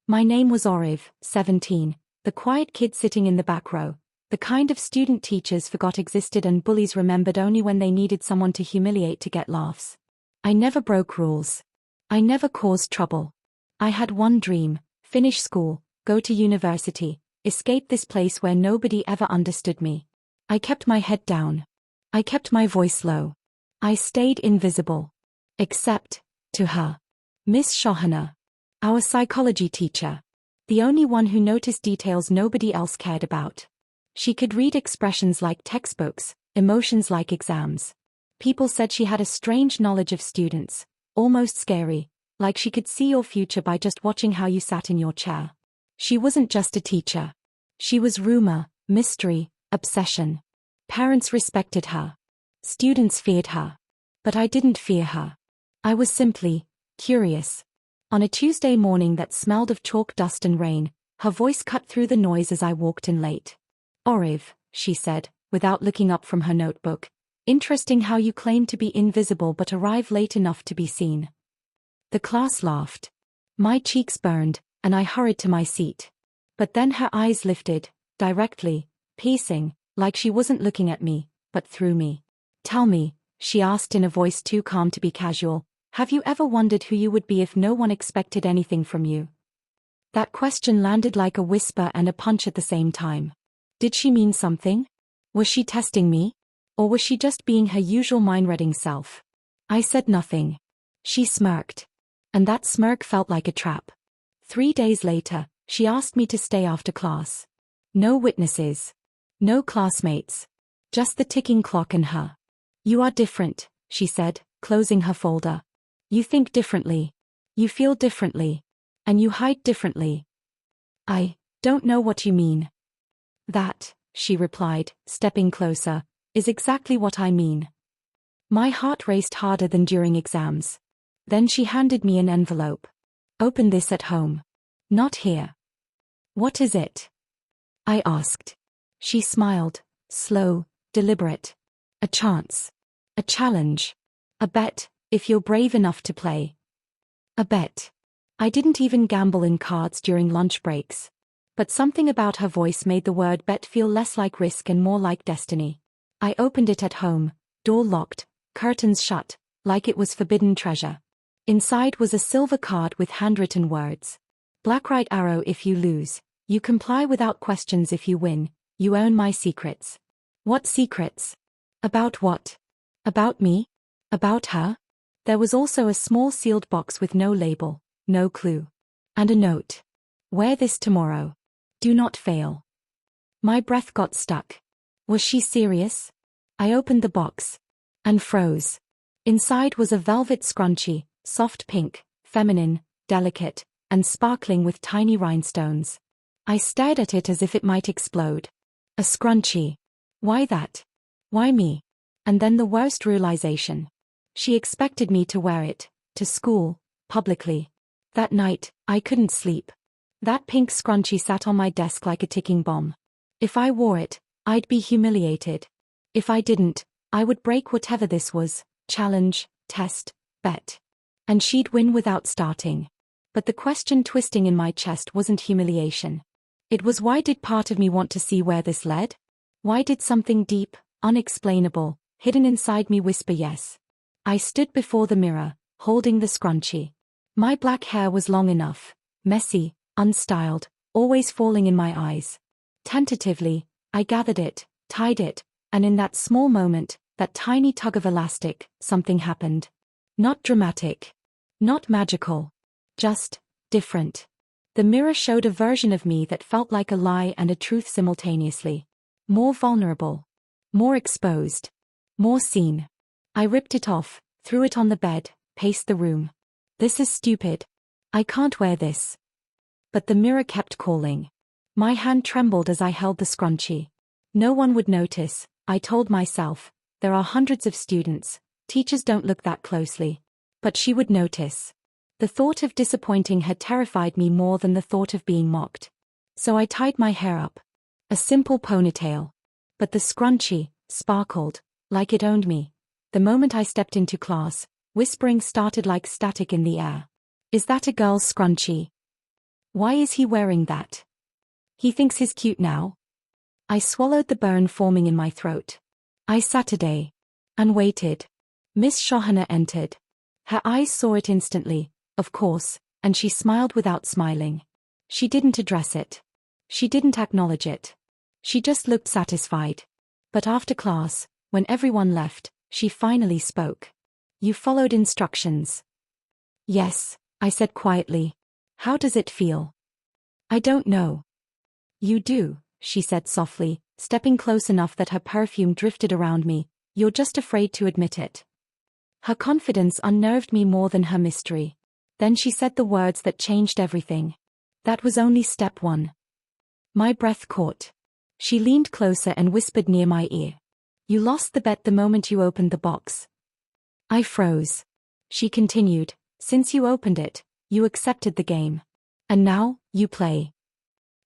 My name was Oriv, 17, the quiet kid sitting in the back row, the kind of student teachers forgot existed and bullies remembered only when they needed someone to humiliate to get laughs. I never broke rules. I never caused trouble. I had one dream: finish school, go to university, escape this place where nobody ever understood me. I kept my head down. I kept my voice low. I stayed invisible. Except to her. Miss Shohana. Our psychology teacher. The only one who noticed details nobody else cared about. She could read expressions like textbooks, emotions like exams. People said she had a strange knowledge of students, almost scary, like she could see your future by just watching how you sat in your chair. She wasn't just a teacher. She was rumor, mystery, obsession. Parents respected her. Students feared her. But I didn't fear her. I was simply curious. On a Tuesday morning that smelled of chalk dust and rain, her voice cut through the noise as I walked in late. "Oriv," she said, without looking up from her notebook, "interesting how you claim to be invisible but arrive late enough to be seen." The class laughed. My cheeks burned, and I hurried to my seat. But then her eyes lifted, directly, piercing, like she wasn't looking at me, but through me. "Tell me," she asked in a voice too calm to be casual, "have you ever wondered who you would be if no one expected anything from you?" That question landed like a whisper and a punch at the same time. Did she mean something? Was she testing me? Or was she just being her usual mind-reading self? I said nothing. She smirked. And that smirk felt like a trap. 3 days later, she asked me to stay after class. No witnesses. No classmates. Just the ticking clock and her. "You are different," she said, closing her folder. "You think differently. You feel differently. And you hide differently." "I don't know what you mean." "That," she replied, stepping closer, "is exactly what I mean." My heart raced harder than during exams. Then she handed me an envelope. "Open this at home. Not here." "What is it?" I asked. She smiled, slow, deliberate. "A chance. A challenge. A bet, if you're brave enough to play." A bet. I didn't even gamble in cards during lunch breaks. But something about her voice made the word bet feel less like risk and more like destiny. I opened it at home, door locked, curtains shut, like it was forbidden treasure. Inside was a silver card with handwritten words. "Black right arrow if you lose. You comply without questions if you win. You own my secrets." What secrets? About what? About me? About her? There was also a small sealed box with no label, no clue. And a note. "Wear this tomorrow. Do not fail." My breath got stuck. Was she serious? I opened the box. And froze. Inside was a velvet scrunchie, soft pink, feminine, delicate, and sparkling with tiny rhinestones. I stared at it as if it might explode. A scrunchie. Why that? Why me? And then the worst realization. She expected me to wear it, to school, publicly. That night, I couldn't sleep. That pink scrunchie sat on my desk like a ticking bomb. If I wore it, I'd be humiliated. If I didn't, I would break whatever this was: challenge, test, bet. And she'd win without starting. But the question twisting in my chest wasn't humiliation. It was, why did part of me want to see where this led? Why did something deep, unexplainable, hidden inside me whisper yes? I stood before the mirror, holding the scrunchie. My black hair was long enough, messy, unstyled, always falling in my eyes. Tentatively, I gathered it, tied it, and in that small moment, that tiny tug of elastic, something happened. Not dramatic. Not magical. Just different. The mirror showed a version of me that felt like a lie and a truth simultaneously. More vulnerable. More exposed. More seen. I ripped it off, threw it on the bed, paced the room. This is stupid. I can't wear this. But the mirror kept calling. My hand trembled as I held the scrunchie. No one would notice, I told myself. There are hundreds of students. Teachers don't look that closely. But she would notice. The thought of disappointing her terrified me more than the thought of being mocked. So I tied my hair up. A simple ponytail. But the scrunchie sparkled, like it owned me. The moment I stepped into class, whispering started like static in the air. "Is that a girl's scrunchie?" Why is he wearing that? He thinks he's cute now? I swallowed the burn forming in my throat. I Saturday. And waited. Miss Shohana entered. Her eyes saw it instantly, of course, and she smiled without smiling. She didn't address it. She didn't acknowledge it. She just looked satisfied. But after class, when everyone left, she finally spoke. You followed instructions. Yes, I said quietly. How does it feel? I don't know. You do, she said softly, stepping close enough that her perfume drifted around me. You're just afraid to admit it. Her confidence unnerved me more than her mystery. Then she said the words that changed everything. That was only step one. My breath caught. She leaned closer and whispered near my ear. You lost the bet the moment you opened the box. I froze. She continued, since you opened it, you accepted the game. And now, you play.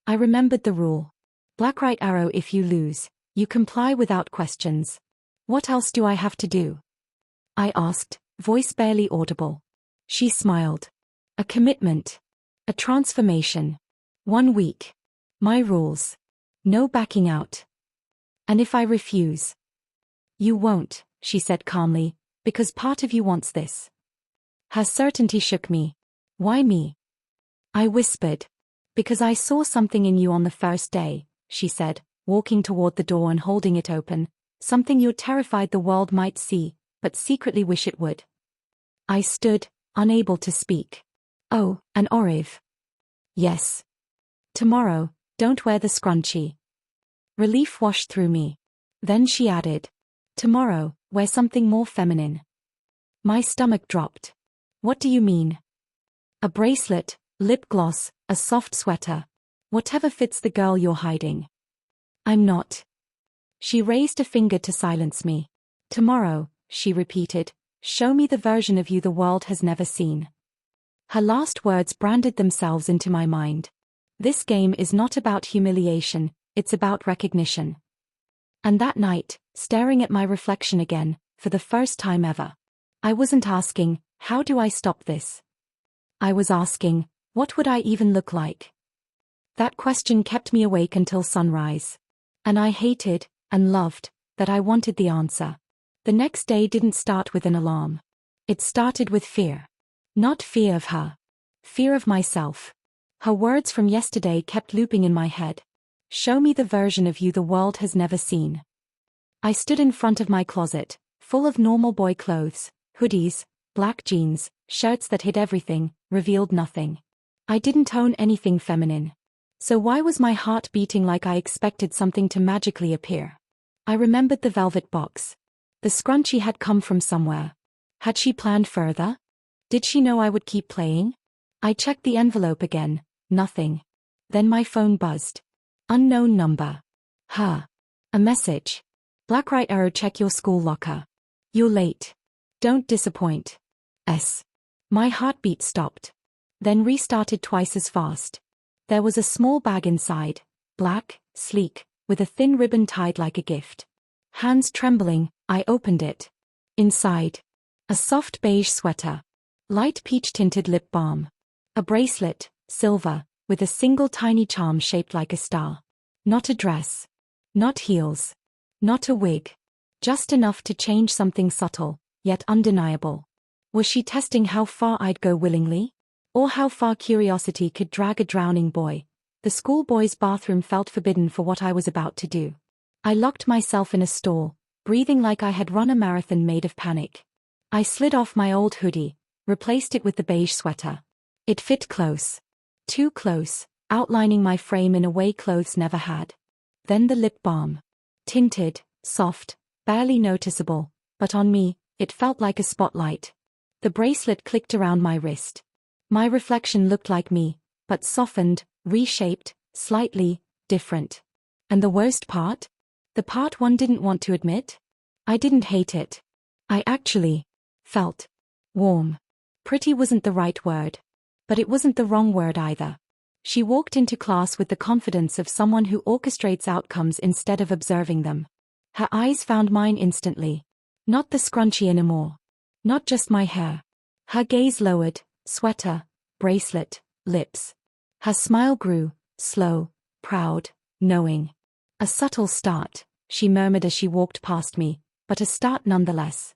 I remembered the rule. Black right arrow if you lose, you comply without questions. What else do I have to do? I asked, voice barely audible. She smiled. A commitment. A transformation. 1 week. My rules. No backing out. And if I refuse? You won't, she said calmly, because part of you wants this. Her certainty shook me. Why me? I whispered. Because I saw something in you on the first day, she said, walking toward the door and holding it open, something you're terrified the world might see, but secretly wish it would. I stood, unable to speak. Oh, an olive. Yes. Tomorrow, don't wear the scrunchie. Relief washed through me. Then she added. Tomorrow, wear something more feminine. My stomach dropped. What do you mean? A bracelet, lip gloss, a soft sweater. Whatever fits the girl you're hiding. I'm not. She raised a finger to silence me. Tomorrow, she repeated, show me the version of you the world has never seen. Her last words branded themselves into my mind. This game is not about humiliation, it's about recognition. And that night, staring at my reflection again, for the first time ever, I wasn't asking, how do I stop this? I was asking, what would I even look like? That question kept me awake until sunrise. And I hated, and loved, that I wanted the answer. The next day didn't start with an alarm. It started with fear. Not fear of her. Fear of myself. Her words from yesterday kept looping in my head. Show me the version of you the world has never seen. I stood in front of my closet, full of normal boy clothes, hoodies, black jeans, shirts that hid everything, revealed nothing. I didn't own anything feminine. So why was my heart beating like I expected something to magically appear? I remembered the velvet box. The scrunchie had come from somewhere. Had she planned further? Did she know I would keep playing? I checked the envelope again, nothing. Then my phone buzzed. Unknown number. Her. A message. Black right arrow, check your school locker. You're late. Don't disappoint. S. My heartbeat stopped. Then restarted twice as fast. There was a small bag inside, black, sleek, with a thin ribbon tied like a gift. Hands trembling, I opened it. Inside. A soft beige sweater. Light peach-tinted lip balm. A bracelet, silver, with a single tiny charm shaped like a star. Not a dress. Not heels. Not a wig. Just enough to change something subtle, yet undeniable. Was she testing how far I'd go willingly? Or how far curiosity could drag a drowning boy? The schoolboy's bathroom felt forbidden for what I was about to do. I locked myself in a stall, breathing like I had run a marathon made of panic. I slid off my old hoodie, replaced it with the beige sweater. It fit close. Too close, outlining my frame in a way clothes never had. Then the lip balm. Tinted, soft, barely noticeable, but on me, it felt like a spotlight. The bracelet clicked around my wrist. My reflection looked like me, but softened, reshaped, slightly different. And the worst part? The part one didn't want to admit? I didn't hate it. I actually felt warm. Pretty wasn't the right word. But it wasn't the wrong word either. She walked into class with the confidence of someone who orchestrates outcomes instead of observing them. Her eyes found mine instantly. Not the scrunchie anymore. Not just my hair. Her gaze lowered, sweater, bracelet, lips. Her smile grew, slow, proud, knowing. A subtle start, she murmured as she walked past me, but a start nonetheless.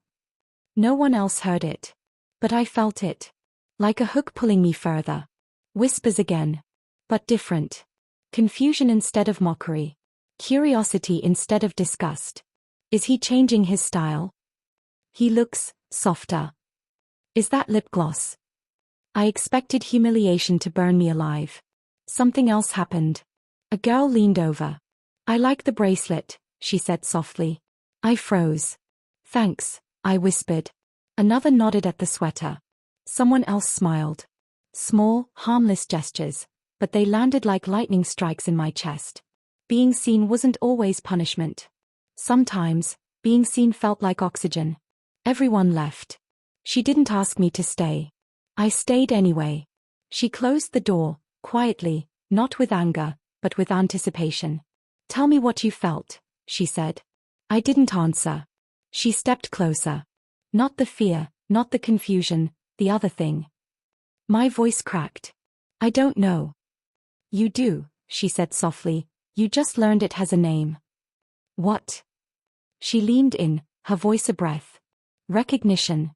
No one else heard it. But I felt it. Like a hook pulling me further. Whispers again. But different. Confusion instead of mockery. Curiosity instead of disgust. Is he changing his style? He looks softer. Is that lip gloss? I expected humiliation to burn me alive. Something else happened. A girl leaned over. I like the bracelet, she said softly. I froze. Thanks, I whispered. Another nodded at the sweater. Someone else smiled. Small, harmless gestures, but they landed like lightning strikes in my chest. Being seen wasn't always punishment. Sometimes, being seen felt like oxygen. Everyone left. She didn't ask me to stay. I stayed anyway. She closed the door, quietly, not with anger, but with anticipation. Tell me what you felt, she said. I didn't answer. She stepped closer. Not the fear, not the confusion, the other thing. My voice cracked. I don't know. You do, she said softly. You just learned it has a name. What? She leaned in, her voice a breath. Recognition.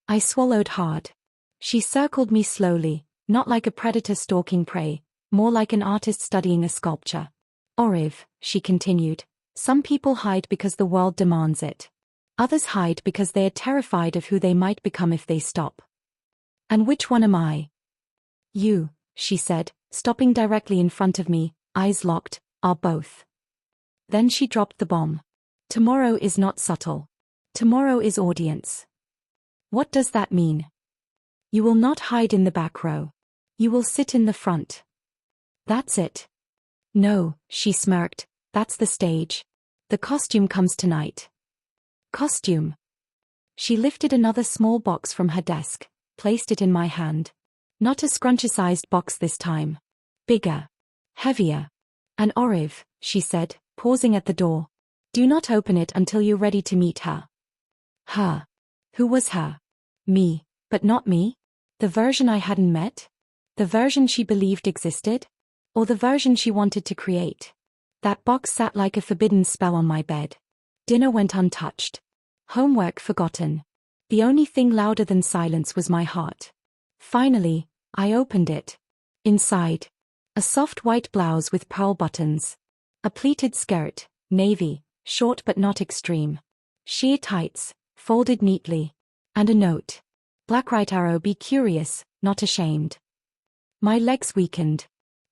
I swallowed hard. She circled me slowly, not like a predator stalking prey, more like an artist studying a sculpture. Oriv, she continued, some people hide because the world demands it. Others hide because they are terrified of who they might become if they stop. And which one am I? You, she said, stopping directly in front of me, eyes locked, are both. Then she dropped the bomb. Tomorrow is not subtle. Tomorrow is audience. What does that mean? You will not hide in the back row. You will sit in the front. That's it. No, she smirked, that's the stage. The costume comes tonight. Costume. She lifted another small box from her desk, placed it in my hand. Not a scrunchie-sized box this time. Bigger. Heavier. An Oriv, she said, pausing at the door. Do not open it until you're ready to meet her. Her. Who was her? Me, but not me? The version I hadn't met? The version she believed existed? Or the version she wanted to create? That box sat like a forbidden spell on my bed. Dinner went untouched. Homework forgotten. The only thing louder than silence was my heart. Finally, I opened it. Inside. A soft white blouse with pearl buttons. A pleated skirt, navy, short but not extreme. Sheer tights, folded neatly. And a note. Black right arrow, be curious, not ashamed. My legs weakened.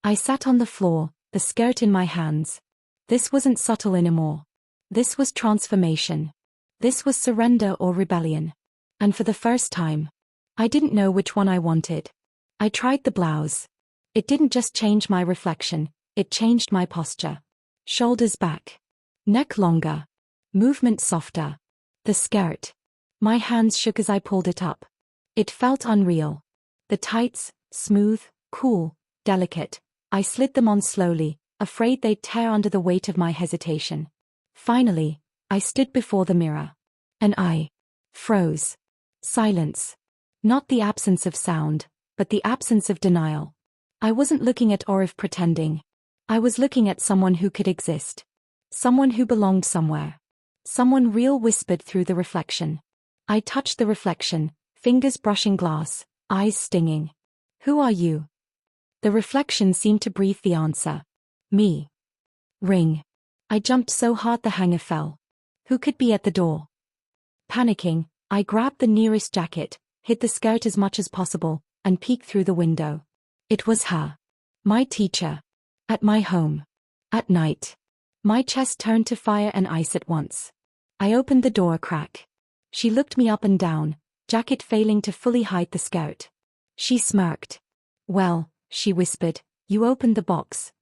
I sat on the floor, the skirt in my hands. This wasn't subtle anymore. This was transformation. This was surrender or rebellion. And for the first time, I didn't know which one I wanted. I tried the blouse. It didn't just change my reflection, it changed my posture. Shoulders back. Neck longer. Movement softer. The skirt. My hands shook as I pulled it up. It felt unreal. The tights, smooth, cool, delicate. I slid them on slowly, afraid they'd tear under the weight of my hesitation. Finally, I stood before the mirror. And I froze. Silence. Not the absence of sound, but the absence of denial. I wasn't looking at Oriv pretending. I was looking at someone who could exist. Someone who belonged somewhere. Someone real whispered through the reflection. I touched the reflection, fingers brushing glass, eyes stinging. Who are you? The reflection seemed to breathe the answer. Me. Ring. I jumped so hard the hanger fell. Who could be at the door? Panicking, I grabbed the nearest jacket, hid the skirt as much as possible, and peeked through the window. It was her. My teacher. At my home. At night. My chest turned to fire and ice at once. I opened the door a crack. She looked me up and down, jacket failing to fully hide the skirt. She smirked. Well, she whispered, you opened the box.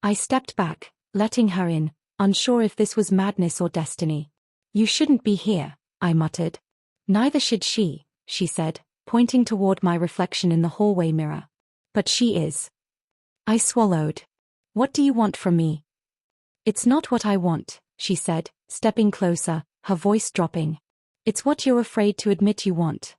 I stepped back, letting her in, unsure if this was madness or destiny. You shouldn't be here, I muttered. Neither should she said, pointing toward my reflection in the hallway mirror. But she is. I swallowed. What do you want from me? It's not what I want, she said, stepping closer, her voice dropping. It's what you're afraid to admit you want.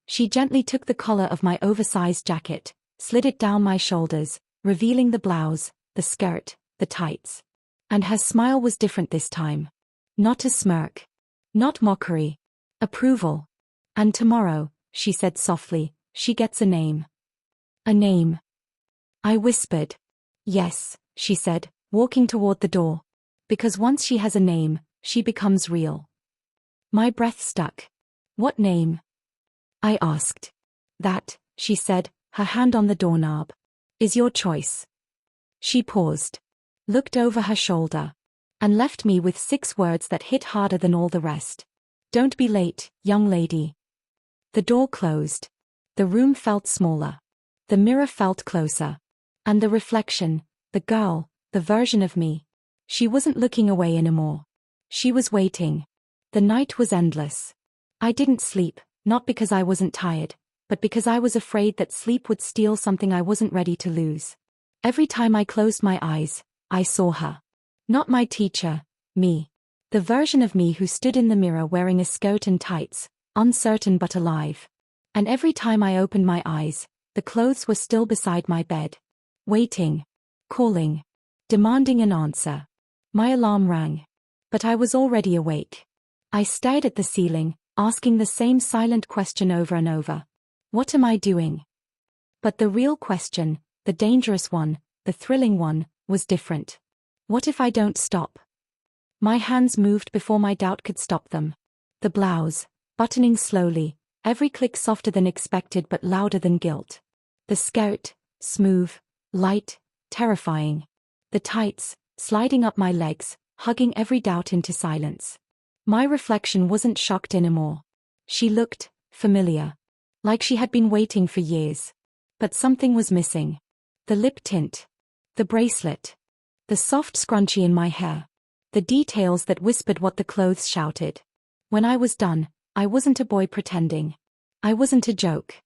She gently took the collar of my oversized jacket, slid it down my shoulders, revealing the blouse, the skirt, the tights. And her smile was different this time. Not a smirk. Not mockery. Approval. And tomorrow, she said softly, she gets a name. A name. I whispered. Yes, she said, walking toward the door. Because once she has a name, she becomes real. My breath stuck. What name? I asked. That, she said, her hand on the doorknob. Is your choice. She paused. Looked over her shoulder. And left me with 6 words that hit harder than all the rest. Don't be late, young lady. The door closed. The room felt smaller. The mirror felt closer. And the reflection, the girl, the version of me. She wasn't looking away anymore. She was waiting. The night was endless. I didn't sleep, not because I wasn't tired, but because I was afraid that sleep would steal something I wasn't ready to lose. Every time I closed my eyes, I saw her. Not my teacher, me. The version of me who stood in the mirror wearing a skirt and tights, uncertain but alive. And every time I opened my eyes, the clothes were still beside my bed. Waiting. Calling. Demanding an answer. My alarm rang. But I was already awake. I stared at the ceiling, asking the same silent question over and over. What am I doing? But the real question, the dangerous one, the thrilling one, was different. What if I don't stop? My hands moved before my doubt could stop them. The blouse, buttoning slowly, every click softer than expected but louder than guilt. The skirt, smooth, light, terrifying. The tights, sliding up my legs, hugging every doubt into silence. My reflection wasn't shocked anymore. She looked familiar. Like she had been waiting for years. But something was missing. The lip tint. The bracelet. The soft scrunchie in my hair. The details that whispered what the clothes shouted. When I was done, I wasn't a boy pretending. I wasn't a joke.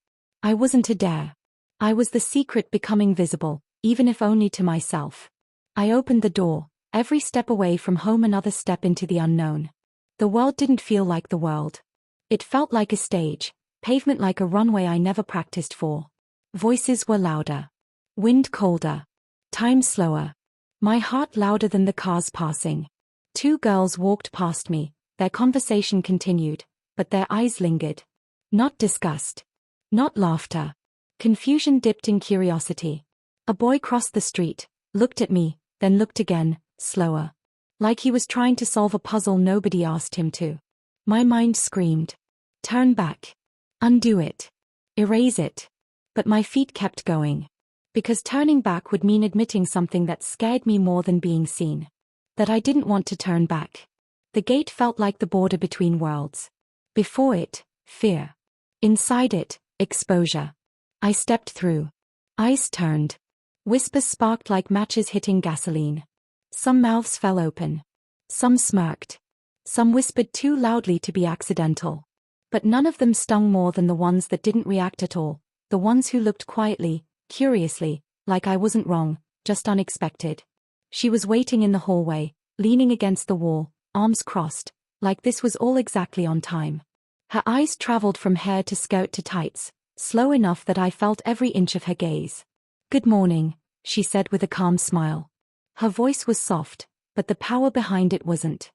I wasn't a dare. I was the secret becoming visible, even if only to myself. I opened the door, every step away from home another step into the unknown. The world didn't feel like the world. It felt like a stage, pavement like a runway I never practiced for. Voices were louder. Wind colder. Time slower. My heart louder than the cars passing. 2 girls walked past me, their conversation continued, but their eyes lingered. Not disgust. Not laughter. Confusion dipped in curiosity. A boy crossed the street, looked at me, then looked again, slower. Like he was trying to solve a puzzle nobody asked him to. My mind screamed. Turn back. Undo it. Erase it. But my feet kept going. Because turning back would mean admitting something that scared me more than being seen. That I didn't want to turn back. The gate felt like the border between worlds. Before it, fear. Inside it, exposure. I stepped through. Eyes turned. Whispers sparked like matches hitting gasoline. Some mouths fell open. Some smirked. Some whispered too loudly to be accidental. But none of them stung more than the ones that didn't react at all, the ones who looked quietly, curiously, like I wasn't wrong, just unexpected. She was waiting in the hallway, leaning against the wall, arms crossed, like this was all exactly on time. Her eyes traveled from hair to skirt to tights, slow enough that I felt every inch of her gaze. Good morning, she said with a calm smile. Her voice was soft, but the power behind it wasn't.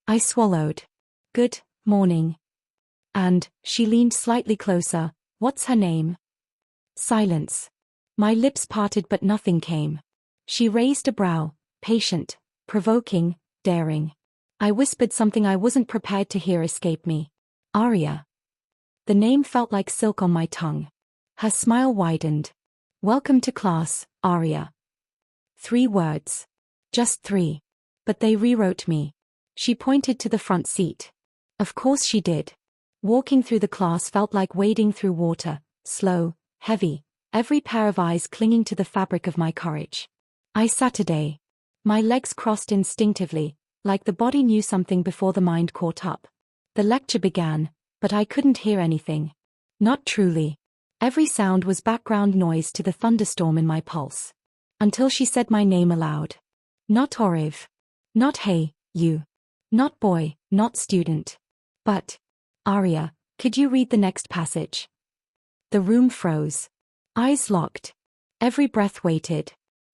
I swallowed. Good morning. And, she leaned slightly closer, what's her name? Silence. My lips parted but nothing came. She raised a brow, patient, provoking, daring. I whispered something I wasn't prepared to hear escape me. Aria. The name felt like silk on my tongue. Her smile widened. Welcome to class, Aria. 3 words. Just 3. But they rewrote me. She pointed to the front seat. Of course she did. Walking through the class felt like wading through water, slow, heavy, every pair of eyes clinging to the fabric of my courage. I Saturday. My legs crossed instinctively, like the body knew something before the mind caught up. The lecture began, but I couldn't hear anything. Not truly. Every sound was background noise to the thunderstorm in my pulse. Until she said my name aloud. Not Oriv. Not hey, you. Not boy, not student. But, Aria, could you read the next passage? The room froze. Eyes locked. Every breath waited.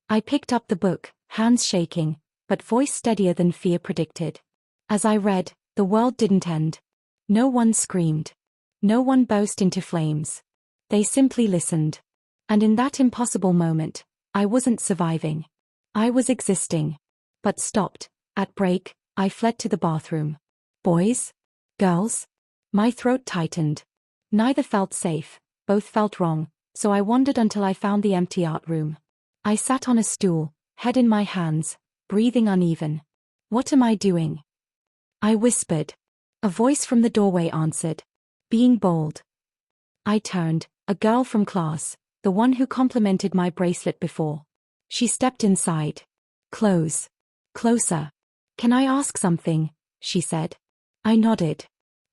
I picked up the book, hands shaking, but voice steadier than fear predicted. As I read, the world didn't end. No one screamed. No one burst into flames. They simply listened. And in that impossible moment, I wasn't surviving. I was existing. But stopped. At break, I fled to the bathroom. Boys? Girls? My throat tightened. Neither felt safe, both felt wrong, so I wandered until I found the empty art room. I sat on a stool, head in my hands, breathing uneven. What am I doing? I whispered. A voice from the doorway answered. Being bold. I turned, a girl from class, the one who complimented my bracelet before. She stepped inside. Close. Closer. Can I ask something? She said. I nodded.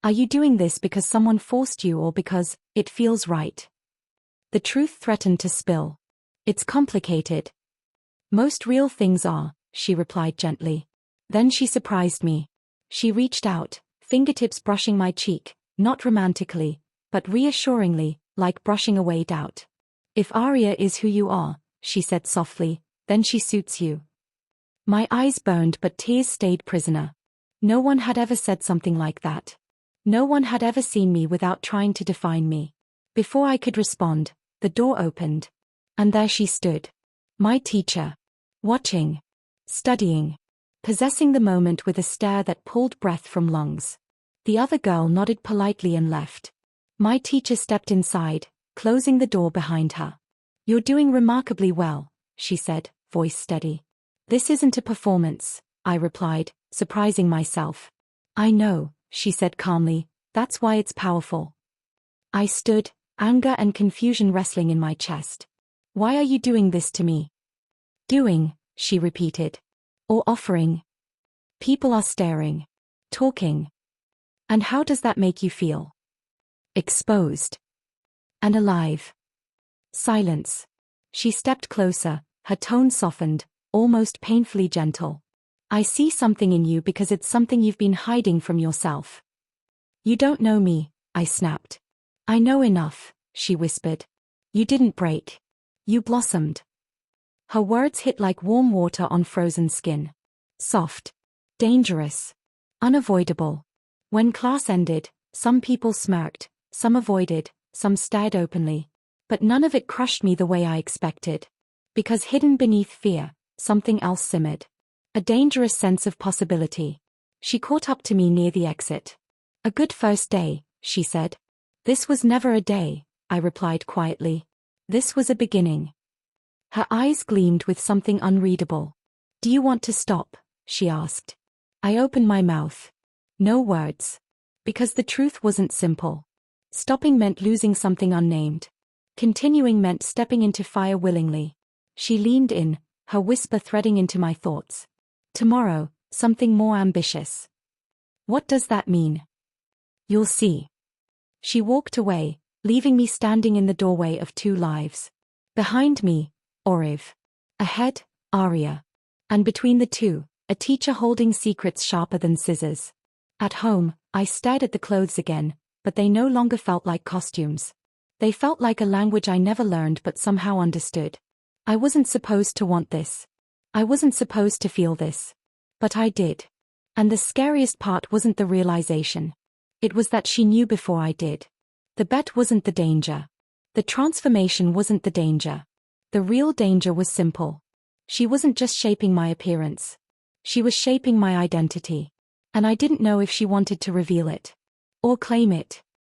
Are you doing this because someone forced you or because it feels right? The truth threatened to spill. It's complicated. Most real things are, she replied gently. Then she surprised me. She reached out, fingertips brushing my cheek, not romantically, but reassuringly, like brushing away doubt. If Arya is who you are, she said softly, then she suits you. My eyes burned but tears stayed prisoner. No one had ever said something like that. No one had ever seen me without trying to define me. Before I could respond, the door opened. And there she stood. My teacher. Watching. Studying. Possessing the moment with a stare that pulled breath from lungs. The other girl nodded politely and left. My teacher stepped inside, closing the door behind her. You're doing remarkably well, she said, voice steady. This isn't a performance, I replied, surprising myself. I know, she said calmly, that's why it's powerful. I stood, anger and confusion wrestling in my chest. Why are you doing this to me? Doing, she repeated. Or offering. People are staring. Talking. And how does that make you feel? Exposed. And alive. Silence. She stepped closer, her tone softened, almost painfully gentle. I see something in you because it's something you've been hiding from yourself. You don't know me, I snapped. I know enough, she whispered. You didn't break. You blossomed. Her words hit like warm water on frozen skin. Soft. Dangerous. Unavoidable. When class ended, some people smirked, some avoided, some stared openly. But none of it crushed me the way I expected. Because hidden beneath fear, something else simmered. A dangerous sense of possibility. She caught up to me near the exit. A good first day, she said. This was never a day, I replied quietly. This was a beginning. Her eyes gleamed with something unreadable. Do you want to stop? She asked. I opened my mouth. No words. Because the truth wasn't simple. Stopping meant losing something unnamed. Continuing meant stepping into fire willingly. She leaned in, her whisper threading into my thoughts. Tomorrow, something more ambitious. What does that mean? You'll see. She walked away, leaving me standing in the doorway of two lives. Behind me, Oriv. Ahead, Arya. And between the two, a teacher holding secrets sharper than scissors. At home, I stared at the clothes again, but they no longer felt like costumes. They felt like a language I never learned but somehow understood. I wasn't supposed to want this. I wasn't supposed to feel this. But I did. And the scariest part wasn't the realization. It was that she knew before I did. The bet wasn't the danger. The transformation wasn't the danger. The real danger was simple. She wasn't just shaping my appearance. She was shaping my identity. And I didn't know if she wanted to reveal it. Or claim it.